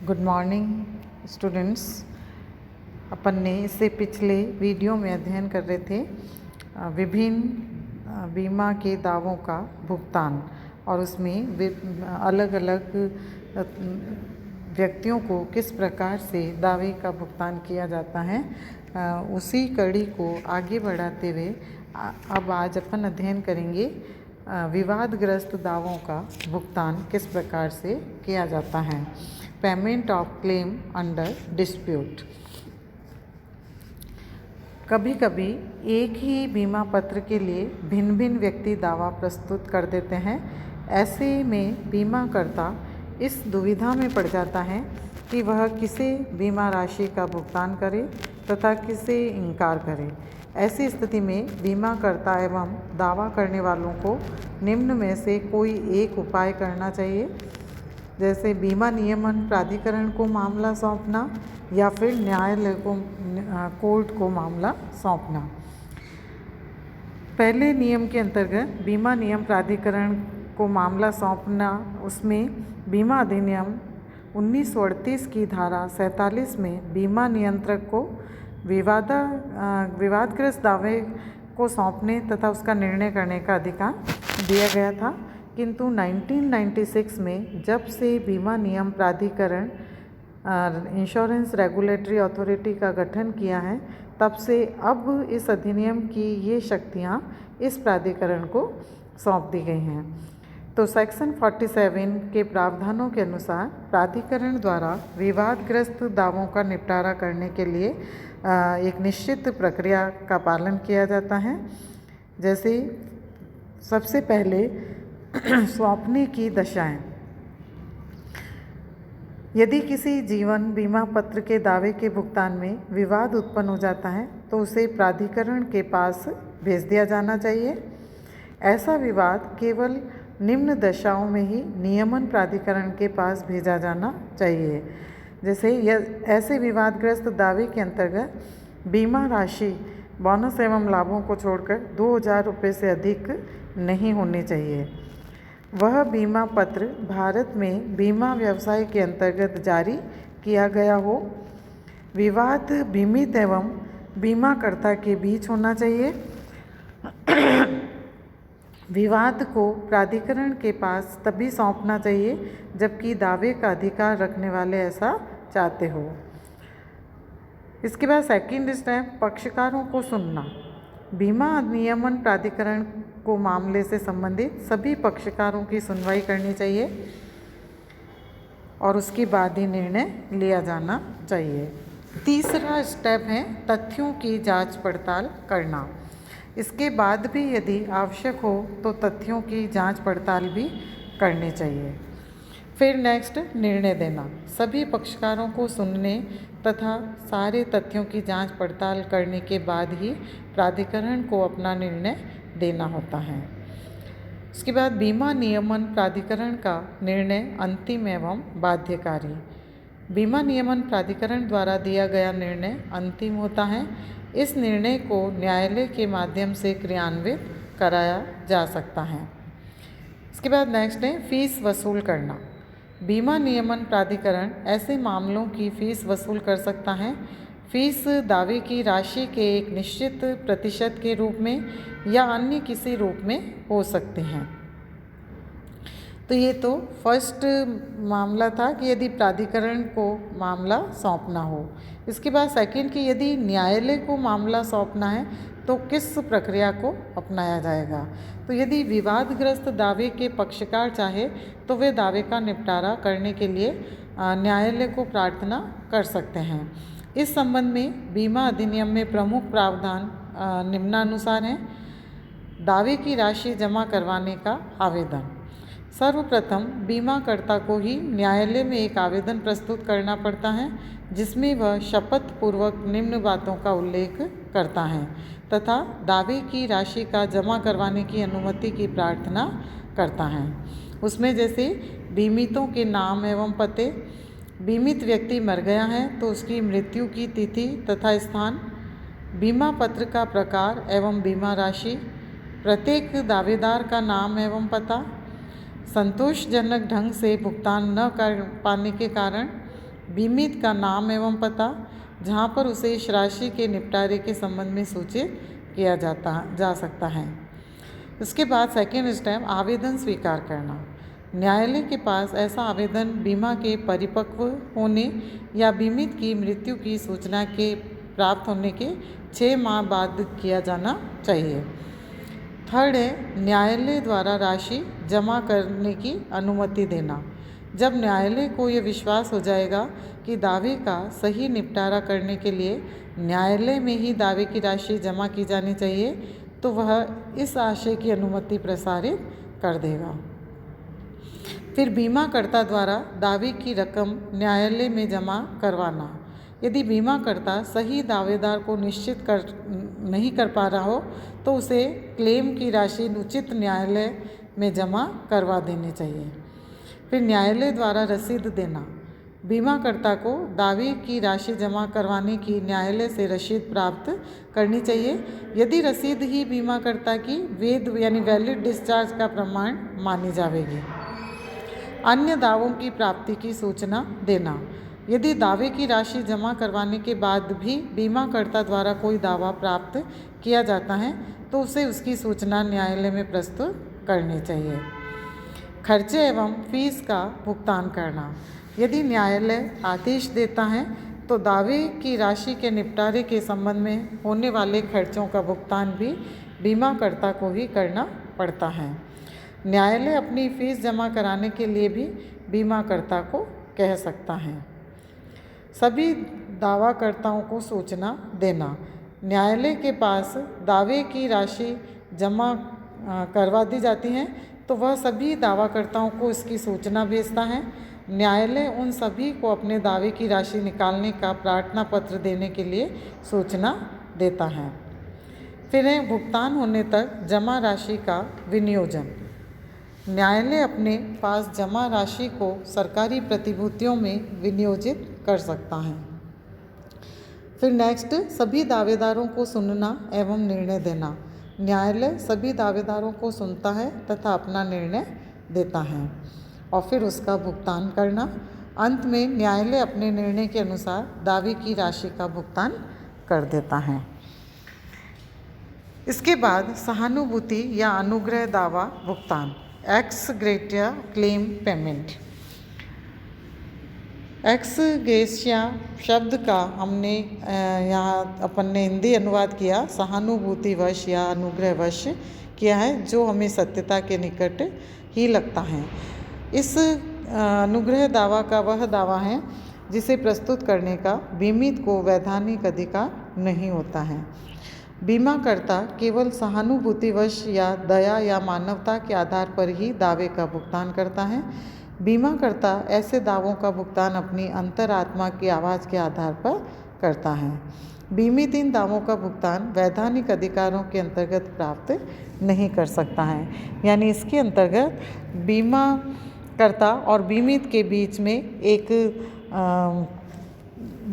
Good morning students. अपन ने इससे पिछले वीडियो में अध्ययन कर रहे थे विभिन्न बीमा के दावों का भुगतान और उसमें अलग अलग व्यक्तियों को किस प्रकार से दावे का भुगतान किया जाता है। उसी कड़ी को आगे बढ़ाते हुए अब आज अपन अध्ययन करेंगे विवादग्रस्त दावों का भुगतान किस प्रकार से किया जाता है। Payment of claim under dispute. कभी कभी एक ही बीमा पत्र के लिए भिन्न भिन्न व्यक्ति दावा प्रस्तुत कर देते हैं। ऐसे में बीमाकर्ता इस दुविधा में पड़ जाता है कि वह किसे बीमा राशि का भुगतान करे तथा किसे इनकार करे। ऐसी स्थिति में बीमाकर्ता एवं दावा करने वालों को निम्न में से कोई एक उपाय करना चाहिए, जैसे बीमा नियमन प्राधिकरण को मामला सौंपना या फिर न्यायालय को कोर्ट को मामला सौंपना। पहले नियम के अंतर्गत बीमा नियम प्राधिकरण को मामला सौंपना, उसमें बीमा अधिनियम 1938 की धारा 47 में बीमा नियंत्रक को विवादग्रस्त दावे को सौंपने तथा उसका निर्णय करने का अधिकार दिया गया था। किंतु 1996 में जब से बीमा नियम प्राधिकरण इंश्योरेंस रेगुलेटरी अथॉरिटी का गठन किया है, तब से अब इस अधिनियम की ये शक्तियाँ इस प्राधिकरण को सौंप दी गई हैं। तो सेक्शन 47 के प्रावधानों के अनुसार प्राधिकरण द्वारा विवादग्रस्त दावों का निपटारा करने के लिए एक निश्चित प्रक्रिया का पालन किया जाता है। जैसे सबसे पहले सौंपने की दशाएं। यदि किसी जीवन बीमा पत्र के दावे के भुगतान में विवाद उत्पन्न हो जाता है तो उसे प्राधिकरण के पास भेज दिया जाना चाहिए। ऐसा विवाद केवल निम्न दशाओं में ही नियमन प्राधिकरण के पास भेजा जाना चाहिए। जैसे ऐसे विवादग्रस्त दावे के अंतर्गत बीमा राशि बोनस एवं लाभों को छोड़कर 2000 रुपये से अधिक नहीं होनी चाहिए। वह बीमा पत्र भारत में बीमा व्यवसाय के अंतर्गत जारी किया गया हो। विवाद बीमित एवं बीमाकर्ता के बीच होना चाहिए। विवाद को प्राधिकरण के पास तभी सौंपना चाहिए जबकि दावे का अधिकार रखने वाले ऐसा चाहते हो। इसके बाद सेकंड स्टेप, पक्षकारों को सुनना। बीमा नियमन प्राधिकरण को मामले से संबंधित सभी पक्षकारों की सुनवाई करनी चाहिए और उसके बाद ही निर्णय लिया जाना चाहिए। तीसरा स्टेप है तथ्यों की जांच पड़ताल करना। इसके बाद भी यदि आवश्यक हो तो तथ्यों की जांच पड़ताल भी करनी चाहिए। फिर नेक्स्ट, निर्णय देना। सभी पक्षकारों को सुनने तथा सारे तथ्यों की जांच पड़ताल करने के बाद ही प्राधिकरण को अपना निर्णय देना होता है। उसके बाद बीमा नियमन प्राधिकरण का निर्णय अंतिम एवं बाध्यकारी। बीमा नियमन प्राधिकरण द्वारा दिया गया निर्णय अंतिम होता है। इस निर्णय को न्यायालय के माध्यम से क्रियान्वित कराया जा सकता है। इसके बाद नेक्स्ट है फीस वसूल करना। बीमा नियमन प्राधिकरण ऐसे मामलों की फीस वसूल कर सकता है। फीस दावे की राशि के एक निश्चित प्रतिशत के रूप में या अन्य किसी रूप में हो सकते हैं। तो ये तो फर्स्ट मामला था कि यदि प्राधिकरण को मामला सौंपना हो। इसके बाद सेकंड कि यदि न्यायालय को मामला सौंपना है तो किस प्रक्रिया को अपनाया जाएगा। तो यदि विवादग्रस्त दावे के पक्षकार चाहे तो वे दावे का निपटारा करने के लिए न्यायालय को प्रार्थना कर सकते हैं। इस संबंध में बीमा अधिनियम में प्रमुख प्रावधान निम्नानुसार हैं। दावे की राशि जमा करवाने का आवेदन। सर्वप्रथम बीमाकर्ता को ही न्यायालय में एक आवेदन प्रस्तुत करना पड़ता है जिसमें वह शपथ पूर्वक निम्न बातों का उल्लेख करता है तथा दावे की राशि का जमा करवाने की अनुमति की प्रार्थना करता है। उसमें जैसे बीमितों के नाम एवं पते, बीमित व्यक्ति मर गया है तो उसकी मृत्यु की तिथि तथा स्थान, बीमा पत्र का प्रकार एवं बीमा राशि, प्रत्येक दावेदार का नाम एवं पता, संतोषजनक ढंग से भुगतान न कर पाने के कारण, बीमित का नाम एवं पता, जहाँ पर उसे इस राशि के निपटारे के संबंध में सूचित किया जा सकता है। इसके बाद सेकेंड स्टेप आवेदन स्वीकार करना। न्यायालय के पास ऐसा आवेदन बीमा के परिपक्व होने या बीमित की मृत्यु की सूचना के प्राप्त होने के 6 माह बाद किया जाना चाहिए। थर्ड है न्यायालय द्वारा राशि जमा करने की अनुमति देना। जब न्यायालय को यह विश्वास हो जाएगा कि दावे का सही निपटारा करने के लिए न्यायालय में ही दावे की राशि जमा की जानी चाहिए, तो वह इस आशय की अनुमति प्रसारित कर देगा। फिर बीमाकर्ता द्वारा दावे की रकम न्यायालय में जमा करवाना। यदि बीमाकर्ता सही दावेदार को निश्चित नहीं कर पा रहा हो तो उसे क्लेम की राशि उचित न्यायालय में जमा करवा देनी चाहिए। फिर न्यायालय द्वारा रसीद देना। बीमाकर्ता को दावे की राशि जमा करवाने की न्यायालय से रसीद प्राप्त करनी चाहिए। यदि रसीद ही बीमाकर्ता की वैध यानी वैलिड डिस्चार्ज का प्रमाण मानी जाएगी। अन्य दावों की प्राप्ति की सूचना देना। यदि दावे की राशि जमा करवाने के बाद भी बीमाकर्ता द्वारा कोई दावा प्राप्त किया जाता है तो उसे उसकी सूचना न्यायालय में प्रस्तुत करनी चाहिए। खर्चे एवं फीस का भुगतान करना। यदि न्यायालय आदेश देता है तो दावे की राशि के निपटारे के संबंध में होने वाले खर्चों का भुगतान भी बीमाकर्ता को ही करना पड़ता है। न्यायालय अपनी फीस जमा कराने के लिए भी बीमाकर्ता को कह सकता है। सभी दावाकर्ताओं को सूचना देना। न्यायालय के पास दावे की राशि जमा करवा दी जाती है तो वह सभी दावाकर्ताओं को इसकी सूचना भेजता है। न्यायालय उन सभी को अपने दावे की राशि निकालने का प्रार्थना पत्र देने के लिए सूचना देता है। फिर है भुगतान होने तक जमा राशि का विनियोजन। न्यायालय अपने पास जमा राशि को सरकारी प्रतिभूतियों में विनियोजित कर सकता है। फिर नेक्स्ट सभी दावेदारों को सुनना एवं निर्णय देना। न्यायालय सभी दावेदारों को सुनता है तथा अपना निर्णय देता है और फिर उसका भुगतान करना। अंत में न्यायालय अपने निर्णय के अनुसार दावे की राशि का भुगतान कर देता है। इसके बाद सहानुभूति या अनुग्रह दावा भुगतान ex gratia claim payment. Ex gratia शब्द का हमने यहाँ अपन ने हिंदी अनुवाद किया सहानुभूतिवश या अनुग्रहवश किया है, जो हमें सत्यता के निकट ही लगता है। इस अनुग्रह दावा का वह दावा है जिसे प्रस्तुत करने का बीमित को वैधानिक अधिकार नहीं होता है। बीमाकर्ता केवल सहानुभूतिवश या दया या मानवता के आधार पर ही दावे का भुगतान करता है। बीमाकर्ता ऐसे दावों का भुगतान अपनी अंतरात्मा की आवाज़ के आधार पर करता है। बीमित इन दावों का भुगतान वैधानिक अधिकारों के अंतर्गत प्राप्त नहीं कर सकता है। यानी इसके अंतर्गत बीमाकर्ता और बीमित के बीच में एक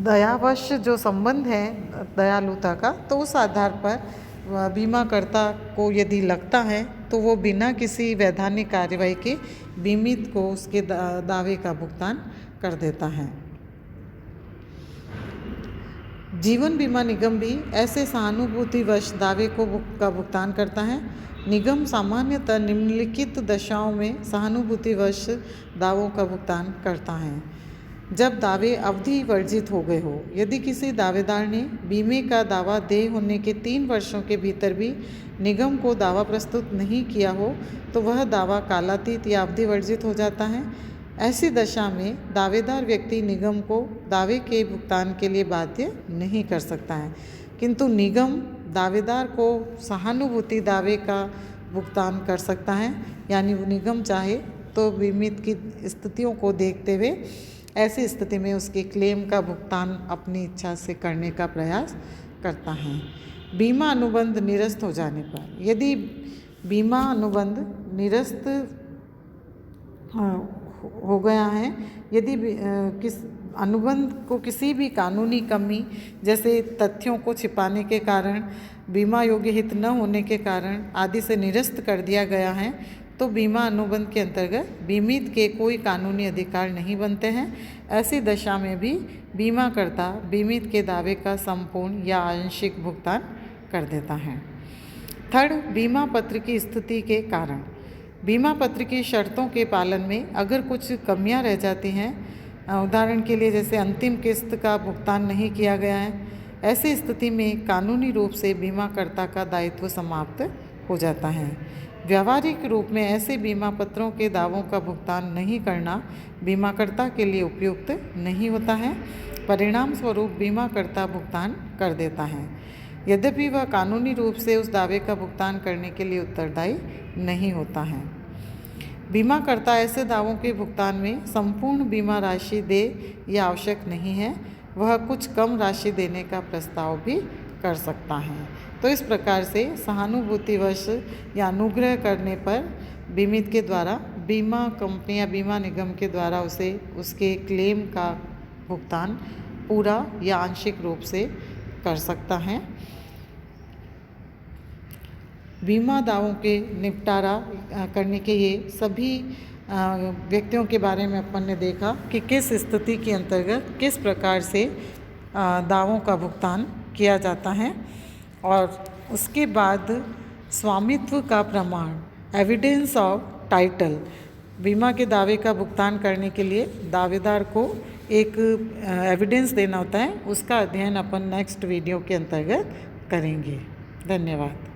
दयावश जो संबंध है दयालुता का, तो उस आधार पर बीमाकर्ता को यदि लगता है तो वो बिना किसी वैधानिक कार्यवाही के बीमित को उसके दावे का भुगतान कर देता है। जीवन बीमा निगम भी ऐसे सहानुभूतिवश दावे का भुगतान करता है। निगम सामान्यतः निम्नलिखित दशाओं में सहानुभूतिवश दावों का भुगतान करता है। जब दावे अवधि वर्जित हो गए हो। यदि किसी दावेदार ने बीमे का दावा देय होने के 3 वर्षों के भीतर भी निगम को दावा प्रस्तुत नहीं किया हो तो वह दावा कालातीत या अवधि वर्जित हो जाता है। ऐसी दशा में दावेदार व्यक्ति निगम को दावे के भुगतान के लिए बाध्य नहीं कर सकता है, किंतु निगम दावेदार को सहानुभूति दावे का भुगतान कर सकता है। यानी निगम चाहे तो बीमित की स्थितियों को देखते हुए ऐसी स्थिति में उसके क्लेम का भुगतान अपनी इच्छा से करने का प्रयास करता है। बीमा अनुबंध निरस्त हो जाने पर, यदि बीमा अनुबंध निरस्त हो गया है, यदि किस अनुबंध को किसी भी कानूनी कमी जैसे तथ्यों को छिपाने के कारण, बीमा योग्य हित न होने के कारण आदि से निरस्त कर दिया गया है, तो बीमा अनुबंध के अंतर्गत बीमित के कोई कानूनी अधिकार नहीं बनते हैं। ऐसी दशा में भी बीमाकर्ता बीमित के दावे का संपूर्ण या आंशिक भुगतान कर देता है। थर्ड, बीमा पत्र की स्थिति के कारण। बीमा पत्र की शर्तों के पालन में अगर कुछ कमियां रह जाती हैं, उदाहरण के लिए जैसे अंतिम किस्त का भुगतान नहीं किया गया है, ऐसी स्थिति में कानूनी रूप से बीमाकर्ता का दायित्व समाप्त हो जाता है। व्यावहारिक रूप में ऐसे बीमा पत्रों के दावों का भुगतान नहीं करना बीमाकर्ता के लिए उपयुक्त नहीं होता है। परिणाम स्वरूप बीमाकर्ता भुगतान कर देता है, यद्यपि वह कानूनी रूप से उस दावे का भुगतान करने के लिए उत्तरदायी नहीं होता है। बीमाकर्ता ऐसे दावों के भुगतान में संपूर्ण बीमा राशि दे यह आवश्यक नहीं है, वह कुछ कम राशि देने का प्रस्ताव भी कर सकता है। तो इस प्रकार से सहानुभूतिवश या अनुग्रह करने पर बीमित के द्वारा बीमा कंपनी या बीमा निगम के द्वारा उसे उसके क्लेम का भुगतान पूरा या आंशिक रूप से कर सकता है। बीमा दावों के निपटारा करने के ये सभी व्यक्तियों के बारे में अपन ने देखा कि किस स्थिति के अंतर्गत किस प्रकार से दावों का भुगतान किया जाता है। और उसके बाद स्वामित्व का प्रमाण, एविडेंस ऑफ टाइटल, बीमा के दावे का भुगतान करने के लिए दावेदार को एक एविडेंस देना होता है। उसका अध्ययन अपन नेक्स्ट वीडियो के अंतर्गत करेंगे। धन्यवाद।